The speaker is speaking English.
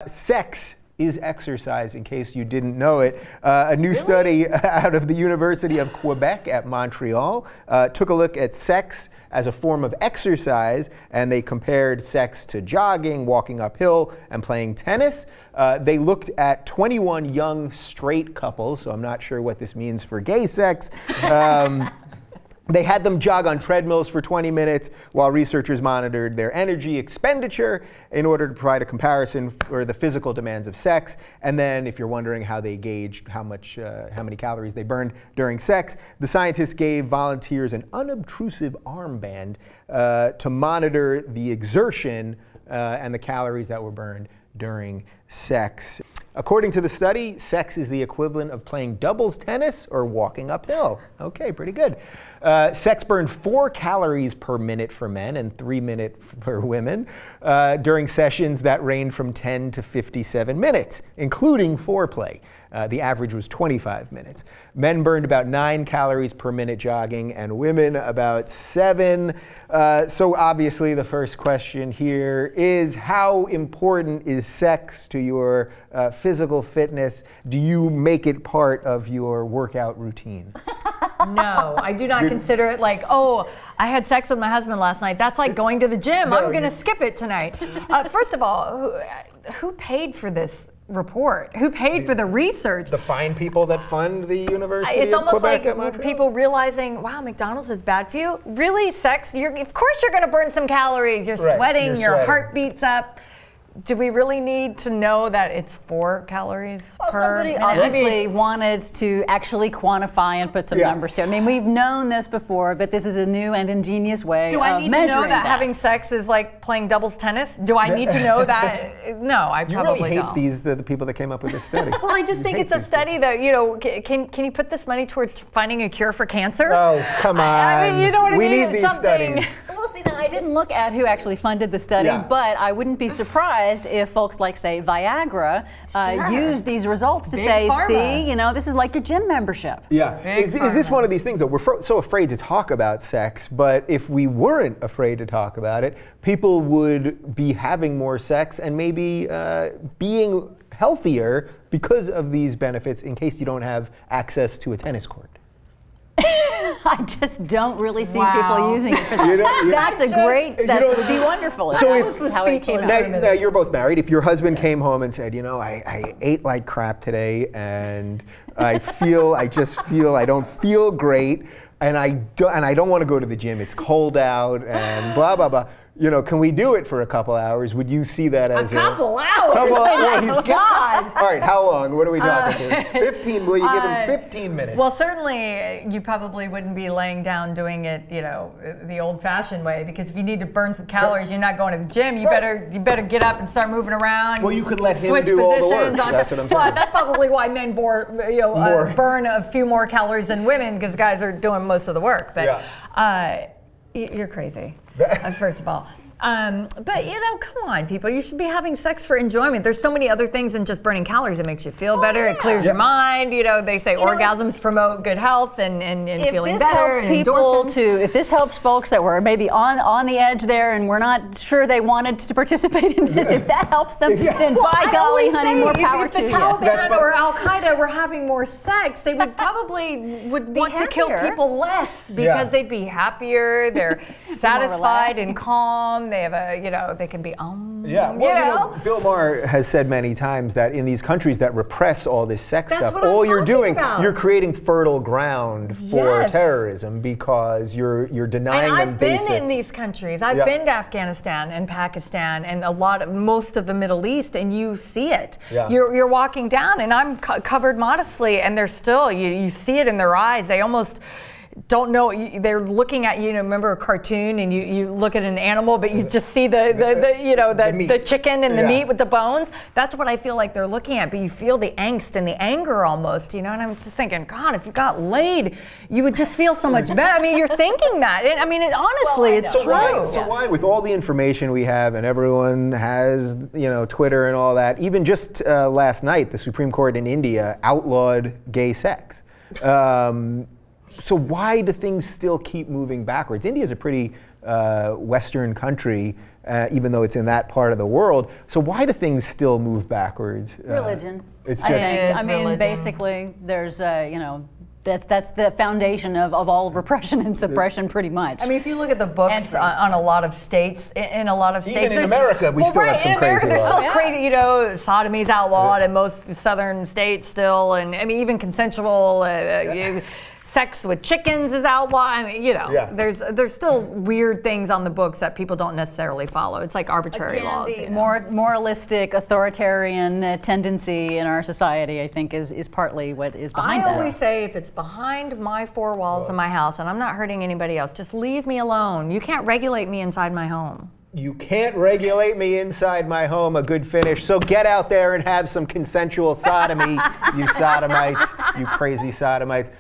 Sex is exercise, in case you didn't know it. A new study out of the University of Quebec at Montreal took a look at sex as a form of exercise, and they compared sex to jogging, walking uphill, and playing tennis. They looked at 21 young straight couples, so I'm not sure what this means for gay sex. They had them jog on treadmills for 20 minutes while researchers monitored their energy expenditure in order to provide a comparison for the physical demands of sex. And then, if you're wondering how they gauged how many calories they burned during sex, the scientists gave volunteers an unobtrusive armband to monitor the exertion and the calories that were burned during sex. According to the study, sex is the equivalent of playing doubles tennis or walking uphill. Okay, pretty good. Sex burned 4 calories per minute for men and 3 minutes for women during sessions that ranged from 10 to 57 minutes, including foreplay. The average was 25 minutes. Men burned about 9 calories per minute jogging and women about 7. So obviously the first question here is, how important is sex to your physical fitness? Do you make it part of your workout routine? No, I do not consider it like, oh, I had sex with my husband last night. That's like going to the gym. No, I'm going to skip it tonight. First of all, who paid for this report? Who paid for the research? The fine people that fund the University it's of Quebec at Montreal? It's almost like people realizing, wow, McDonald's is bad for you. Really, sex? Of course you're going to burn some calories. You're sweating, your heart beats up. Do we really need to know that it's 4 calories per minute? Somebody obviously wanted to actually quantify and put some numbers to it. I mean, we've known this before, but this is a new and ingenious way Do I need to know that having sex is like playing doubles tennis? Do I need to know that? No, I probably don't. You really hate the people that came up with this study. Well, I just think it's a study that, you know, can you put this money towards finding a cure for cancer? Oh, come on. I mean, you know what I mean? We need these studies. Well, see, now, I didn't look at who actually funded the study, but I wouldn't be surprised if folks like, say, Viagra use these results to say, see, you know, this is like your gym membership. Yeah. Is this one of these things that we're so afraid to talk about sex, but if we weren't afraid to talk about it, people would be having more sex and maybe being healthier because of these benefits, in case you don't have access to a tennis court? I just don't really see people using it for that. That's a great, that would be wonderful. So now you're both married. If your husband came home and said, you know, I ate like crap today and I don't feel great, and I don't want to go to the gym, it's cold out and blah, blah, blah. You know, can we do it for a couple hours? Would you see that as a couple hours? Oh, God. All right, how long? What are we talking about? 15, will you give him 15 minutes? Well, certainly you probably wouldn't be laying down doing it, you know, the old-fashioned way, because if you need to burn some calories, you're not going to the gym. You better get up and start moving around. Well, you could let him do all the work. That's what I'm saying. Well, that's probably why men burn a few more calories than women, because guys are doing most of the work. But you're crazy. First of all. But, you know, come on, people. You should be having sex for enjoyment. There's so many other things than just burning calories. It makes you feel better. It clears your mind. You know, they say orgasms promote good health and feeling better. If this helps folks that were maybe on the edge there and we're not sure they wanted to participate in this, if that helps them, then by golly, honey, more power to you. If the Taliban or Al-Qaeda were having more sex, they would probably want to kill people less, because they'd be happier. They're satisfied and calm. They have they can be Bill Maher has said many times that in these countries that repress all this sex stuff, all you're doing, you're creating fertile ground for terrorism, because you're denying them basic. I've been in these countries. I've been to Afghanistan and Pakistan and most of the Middle East, and you see it. You're walking down, and I'm covered modestly, and they're still, you see it in their eyes. They almost don't know, they're looking at you. Remember a cartoon, and you look at an animal, but you just see the chicken and the meat with the bones. That's what I feel like they're looking at. But you feel the angst and the anger almost, you know. And I'm just thinking, God, if you got laid, you would just feel so much better. I mean, you're thinking that. Honestly, it's true. So why, with all the information we have, and everyone has, you know, Twitter and all that, even just last night, the Supreme Court in India outlawed gay sex. So why do things still keep moving backwards? India is a pretty Western country, even though it's in that part of the world. So why do things still move backwards? Religion. It's just, I mean, basically, there's, you know, that's the foundation of all repression and suppression, pretty much. I mean, if you look at the books on a lot of states, in a lot of states, even in America, we still have some crazy laws. There's still crazy, you know, sodomy's outlawed in most southern states still, and I mean, even consensual sex with chickens is outlawed. I mean, you know, there's still weird things on the books that people don't necessarily follow. It's like arbitrary laws. The moralistic, authoritarian tendency in our society, I think, is partly what is behind that. I always say, if it's behind my four walls of my house and I'm not hurting anybody else, just leave me alone. You can't regulate me inside my home. You can't regulate me inside my home, a good finish. So get out there and have some consensual sodomy, you sodomites, you crazy sodomites.